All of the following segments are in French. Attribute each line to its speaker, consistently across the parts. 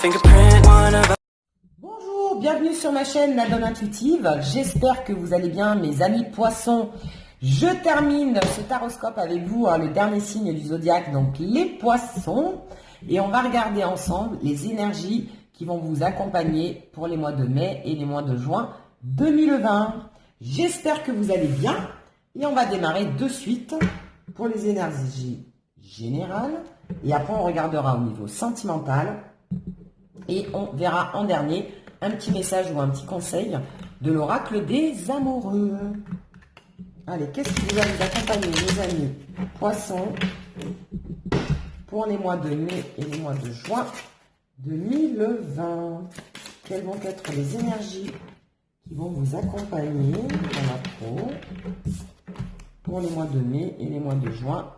Speaker 1: fingerprint, one of
Speaker 2: Bonjour, bienvenue sur ma chaîne La Donne Intuitive. J'espère que vous allez bien, mes amis poissons. Je termine ce taroscope avec vous, le dernier signe du zodiaque, donc les poissons. Et on va regarder ensemble les énergies qui vont vous accompagner pour les mois de mai et les mois de juin 2020. J'espère que vous allez bien. Et on va démarrer de suite pour les énergies générales. Et après, on regardera au niveau sentimental. Et on verra en dernier un petit message ou un petit conseil de l'oracle des amoureux. Allez, qu'est-ce qui va vous accompagner, mes amis poissons, pour les mois de mai et les mois de juin 2020? Quelles vont être les énergies qui vont vous accompagner dans la pro pour les mois de mai et les mois de juin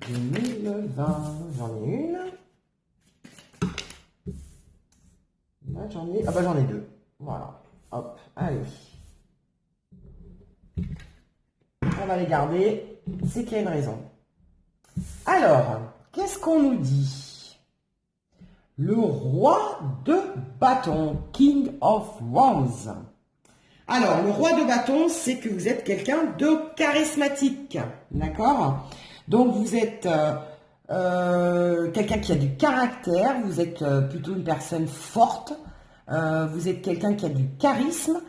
Speaker 2: 2020? J'en ai une. Là, j'en ai deux. Voilà. Hop, allez. On va les garder. C'est qu'il y a une raison. Alors, qu'est-ce qu'on nous dit? Le roi de bâton, King of Wands. Alors, le roi de bâton, c'est que vous êtes quelqu'un de charismatique. D'accord? Donc, vous êtes quelqu'un qui a du caractère, vous êtes plutôt une personne forte, vous êtes quelqu'un qui a du charisme,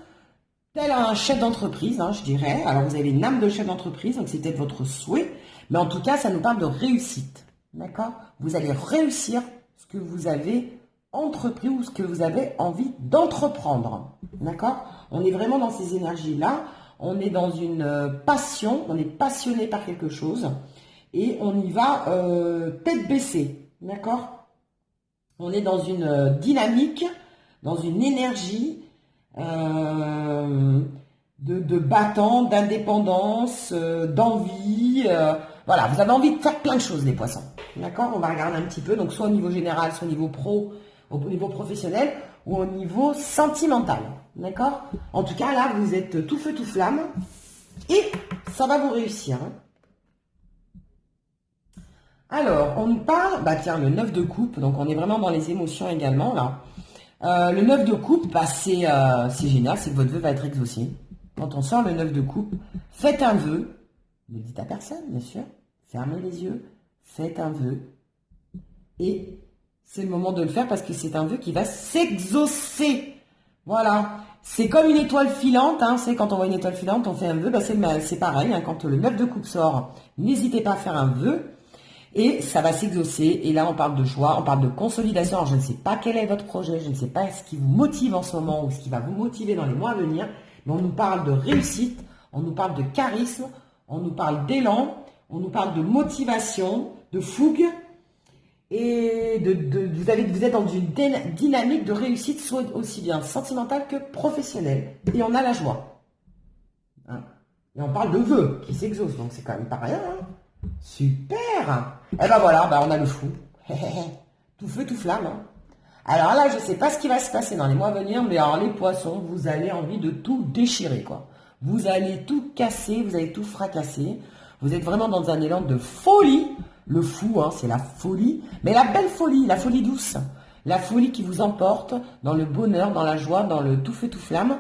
Speaker 2: tel un chef d'entreprise, je dirais. Alors vous avez une âme de chef d'entreprise, donc c'est peut-être votre souhait, mais en tout cas ça nous parle de réussite, d'accord? Vous allez réussir ce que vous avez entrepris ou ce que vous avez envie d'entreprendre, d'accord? On est vraiment dans ces énergies-là, on est dans une passion, on est passionné par quelque chose, et on y va tête baissée, d'accord? On est dans une dynamique, dans une énergie de battant, d'indépendance, d'envie. Voilà, vous avez envie de faire plein de choses, les poissons, d'accord? On va regarder un petit peu, donc soit au niveau général, soit au niveau pro, au niveau professionnel, ou au niveau sentimental, d'accord? En tout cas, là, vous êtes tout feu, tout flamme, et ça va vous réussir, hein. Alors, on nous parle, tiens, le 9 de coupe, donc on est vraiment dans les émotions également, là. Le 9 de coupe, c'est génial, c'est que votre vœu va être exaucé. Quand on sort le 9 de coupe, faites un vœu, ne le dites à personne, bien sûr, fermez les yeux, faites un vœu, et c'est le moment de le faire parce que c'est un vœu qui va s'exaucer. Voilà, c'est comme une étoile filante, c'est quand on voit une étoile filante, on fait un vœu, c'est pareil, quand le 9 de coupe sort, n'hésitez pas à faire un vœu, et ça va s'exaucer. Et là, on parle de joie, on parle de consolidation. Alors, je ne sais pas quel est votre projet, je ne sais pas ce qui vous motive en ce moment ou ce qui va vous motiver dans les mois à venir, mais on nous parle de réussite, on nous parle de charisme, on nous parle d'élan, on nous parle de motivation, de fougue, et vous êtes dans une dynamique de réussite, soit aussi bien sentimentale que professionnelle. Et on a la joie. Et on parle de vœux qui s'exaucent, donc c'est quand même pas rien, Super. Et voilà, on a le fou. Tout feu, tout flamme. Alors là, je ne sais pas ce qui va se passer dans les mois à venir, mais alors les poissons, vous avez envie de tout déchirer, quoi. Vous allez tout casser, vous allez tout fracasser. Vous êtes vraiment dans un élan de folie. Le fou, c'est la folie, mais la belle folie, la folie douce. La folie qui vous emporte dans le bonheur, dans la joie, dans le tout feu, tout flamme.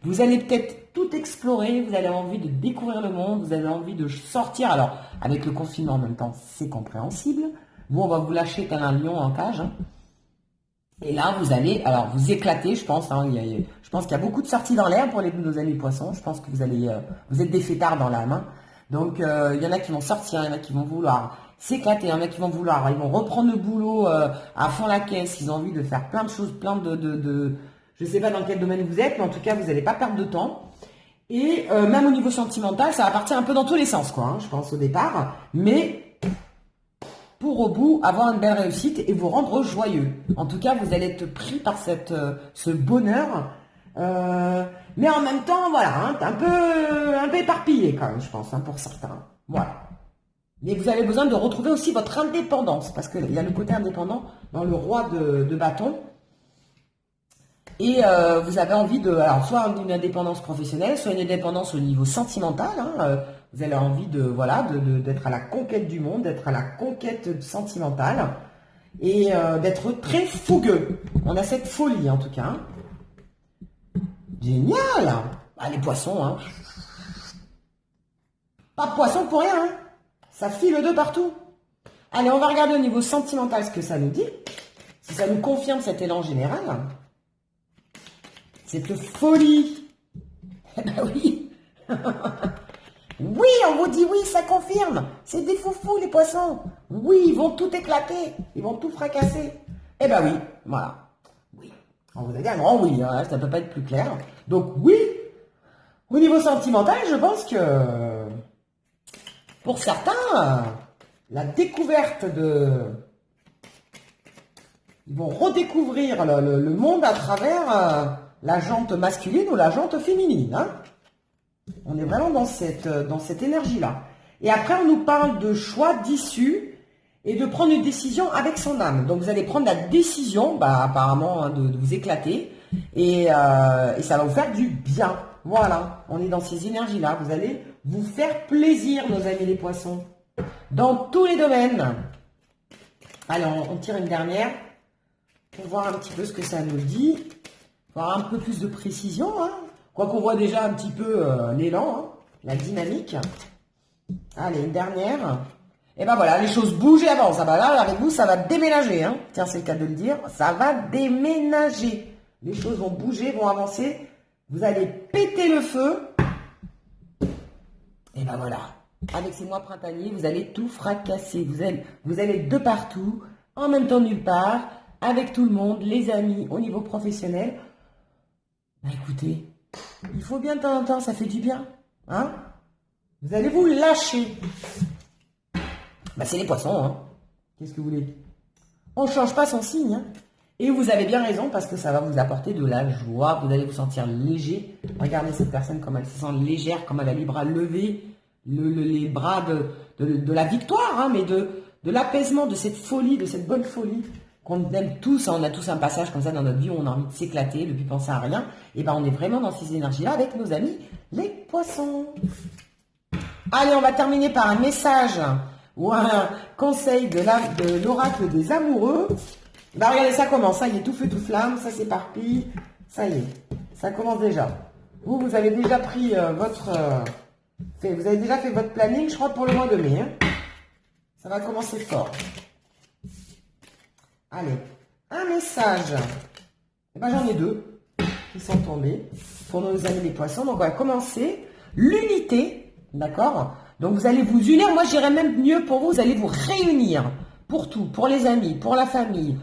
Speaker 2: Vous allez peut-être tout explorer, vous avez envie de découvrir le monde, vous avez envie de sortir. Alors, avec le confinement en même temps, c'est compréhensible. Vous, on va vous lâcher tel un lion en cage. Et là, vous allez, alors, vous éclater, je pense. Je pense qu'il y a beaucoup de sorties dans l'air pour nos amis poissons. Je pense que vous êtes des fêtards dans l'âme. Donc, il y en a qui vont sortir, il y en a qui vont vouloir s'éclater, il y en a qui vont vouloir, ils vont reprendre le boulot à fond la caisse. Ils ont envie de faire plein de choses, je ne sais pas dans quel domaine vous êtes, mais en tout cas, vous n'allez pas perdre de temps. Et même au niveau sentimental, ça va partir un peu dans tous les sens, je pense, au départ. Mais pour au bout, avoir une belle réussite et vous rendre joyeux. En tout cas, vous allez être pris par ce bonheur. Mais en même temps, voilà, un peu éparpillé quand même, je pense, pour certains. Voilà. Mais vous avez besoin de retrouver aussi votre indépendance, parce qu'il y a le côté indépendant dans le roi de bâton. Et vous avez envie alors soit une indépendance professionnelle, soit une indépendance au niveau sentimental. Vous avez envie d'être à la conquête du monde, d'être à la conquête sentimentale. et d'être très fougueux. On a cette folie en tout cas. Hein. Génial. Ah, les poissons, hein. Pas de poisson pour rien, hein. Ça file de partout. Allez, on va regarder au niveau sentimental ce que ça nous dit. Si ça nous confirme cet élan général. Cette folie. Eh ben oui. Oui, on vous dit oui, ça confirme. C'est des foufous, les poissons. Oui, ils vont tout éclater. Ils vont tout fracasser. Eh ben oui, voilà. Oui. On vous a dit un grand oui, hein, ça ne peut pas être plus clair. Donc oui, au niveau sentimental, je pense que pour certains, la découverte de... Ils vont redécouvrir le monde à travers la jante masculine ou la jante féminine. Hein. On est vraiment dans cette énergie-là. Et après, on nous parle de choix d'issue et de prendre une décision avec son âme. Donc, vous allez prendre la décision, apparemment, hein, de vous éclater. Et ça va vous faire du bien. Voilà, on est dans ces énergies-là. Vous allez vous faire plaisir, nos amis les poissons. Dans tous les domaines. Alors, on tire une dernière pour voir un petit peu ce que ça nous dit. Voir un peu plus de précision. Hein. Quoi qu'on voit déjà un petit peu l'élan, hein, la dynamique. Allez, une dernière. Et ben voilà, les choses bougent et avancent. Ah ben là, avec vous, ça va déménager. Hein. Tiens, c'est le cas de le dire. Ça va déménager. Les choses vont bouger, vont avancer. Vous allez péter le feu. Et ben voilà. Avec ces mois printaniers, vous allez tout fracasser. Vous allez de partout, en même temps nulle part, avec tout le monde, les amis, au niveau professionnel. Ben écoutez, il faut bien de temps en temps, ça fait du bien. Hein? Vous allez vous lâcher. Ben c'est les poissons. Hein. Qu'est-ce que vous voulez? On ne change pas son signe. Hein. Et vous avez bien raison parce que ça va vous apporter de la joie. Vous allez vous sentir léger. Regardez cette personne comme elle se sent légère, comme elle a les bras levés. Les bras de la victoire, hein, mais de l'apaisement, de cette folie, de cette bonne folie qu'on aime tous. On a tous un passage comme ça dans notre vie où on a envie de s'éclater, de ne plus penser à rien. Et ben on est vraiment dans ces énergies-là avec nos amis, les poissons. Allez, on va terminer par un message ou un conseil de l'oracle des amoureux. Ben regardez, ça commence, ça y est, tout feu, tout flamme, ça s'éparpille. Ça y est, ça commence déjà. Vous avez déjà pris vous avez déjà fait votre planning, je crois, pour le mois de mai. Hein. Ça va commencer fort. Allez, un message. Eh ben, j'en ai deux qui sont tombés pour nos amis les poissons. Donc, on va commencer. L'unité, d'accord? Donc, vous allez vous unir. Moi, je dirais même mieux pour vous, vous allez vous réunir pour tout, pour les amis, pour la famille,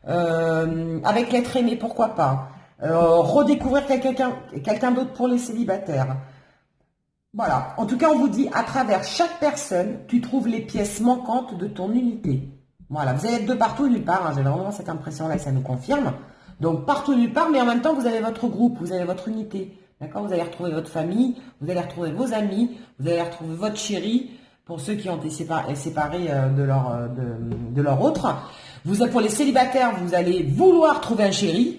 Speaker 2: avec l'être aimé, pourquoi pas. Redécouvrir quelqu'un d'autre pour les célibataires. Voilà, en tout cas, on vous dit, à travers chaque personne, tu trouves les pièces manquantes de ton unité. Voilà, vous allez être de partout, nulle part, hein, j'ai vraiment cette impression-là et ça nous confirme. Donc, partout, nulle part, mais en même temps, vous avez votre groupe, vous avez votre unité. D'accord? Vous allez retrouver votre famille, vous allez retrouver vos amis, vous allez retrouver votre chéri, pour ceux qui ont été séparés de leur autre. Pour les célibataires, vous allez vouloir trouver un chéri.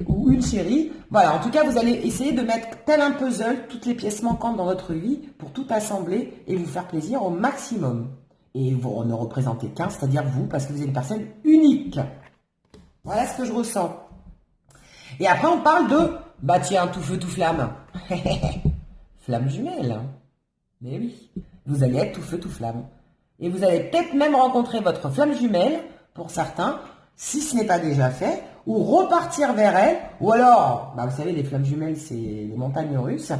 Speaker 2: Ou une chérie. Voilà, en tout cas, vous allez essayer de mettre tel un puzzle toutes les pièces manquantes dans votre vie pour tout assembler et vous faire plaisir au maximum. Et vous ne représentez qu'un, c'est-à-dire vous, parce que vous êtes une personne unique. Voilà ce que je ressens. Et après, on parle de, bah tiens, tout feu, tout flamme. Flamme jumelle. Mais oui, vous allez être tout feu, tout flamme. Et vous allez peut-être même rencontrer votre flamme jumelle, pour certains, si ce n'est pas déjà fait, ou repartir vers elle, ou alors, bah vous savez, les flammes jumelles, c'est les montagnes russes.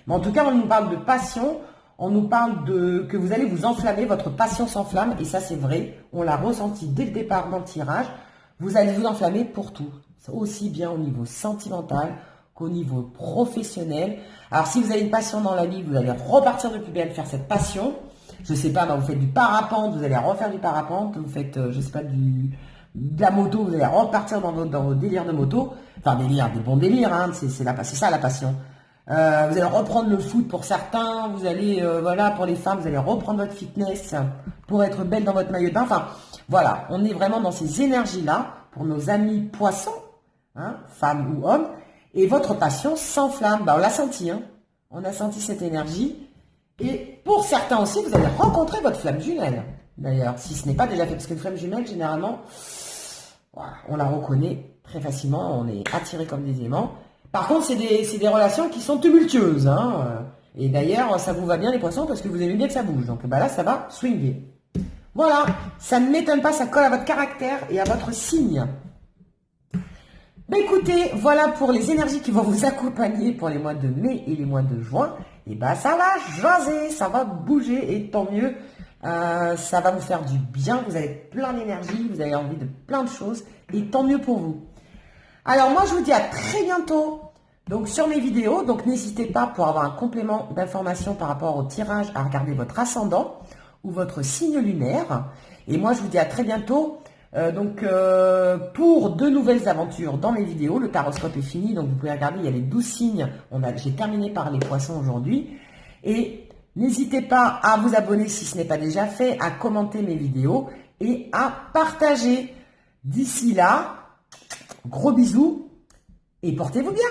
Speaker 2: Mais en tout cas, on nous parle de passion, on nous parle que vous allez vous enflammer, votre passion s'enflamme, et ça c'est vrai, on l'a ressenti dès le départ dans le tirage, vous allez vous enflammer pour tout, aussi bien au niveau sentimental qu'au niveau professionnel. Alors si vous avez une passion dans la vie, vous allez repartir de plus belle, faire cette passion. Je sais pas, vous faites du parapente, vous allez refaire du parapente, vous faites, je sais pas, de la moto, vous allez repartir dans vos délires de moto, enfin délire, des bons délires, hein, c'est ça la passion. Vous allez reprendre le foot pour certains, vous allez, voilà, pour les femmes, vous allez reprendre votre fitness pour être belle dans votre maillot de bain, enfin, voilà, on est vraiment dans ces énergies-là, pour nos amis poissons, hein, femmes ou hommes, et votre passion s'enflamme, on l'a senti, hein, on a senti cette énergie, et pour certains aussi, vous allez rencontrer votre flamme jumelle. d'ailleurs, si ce n'est pas déjà fait. Parce qu'une flamme jumelle, généralement, voilà, on la reconnaît très facilement, on est attiré comme des aimants. Par contre, c'est des relations qui sont tumultueuses. Hein. Et d'ailleurs, ça vous va bien les poissons parce que vous aimez bien que ça bouge. Donc bah là, ça va swinger. Voilà, ça ne m'étonne pas, ça colle à votre caractère et à votre signe. Ben écoutez, voilà pour les énergies qui vont vous accompagner pour les mois de mai et les mois de juin. Et ben ça va jaser, ça va bouger et tant mieux. Ça va vous faire du bien, vous avez plein d'énergie, vous avez envie de plein de choses et tant mieux pour vous. Alors moi je vous dis à très bientôt donc sur mes vidéos, donc n'hésitez pas pour avoir un complément d'information par rapport au tirage à regarder votre ascendant ou votre signe lunaire. Et moi je vous dis à très bientôt pour de nouvelles aventures dans mes vidéos. Le taroscope est fini, donc vous pouvez regarder, il y a les 12 signes. J'ai terminé par les poissons aujourd'hui. Et n'hésitez pas à vous abonner si ce n'est pas déjà fait, à commenter mes vidéos et à partager. D'ici là, gros bisous et portez-vous bien.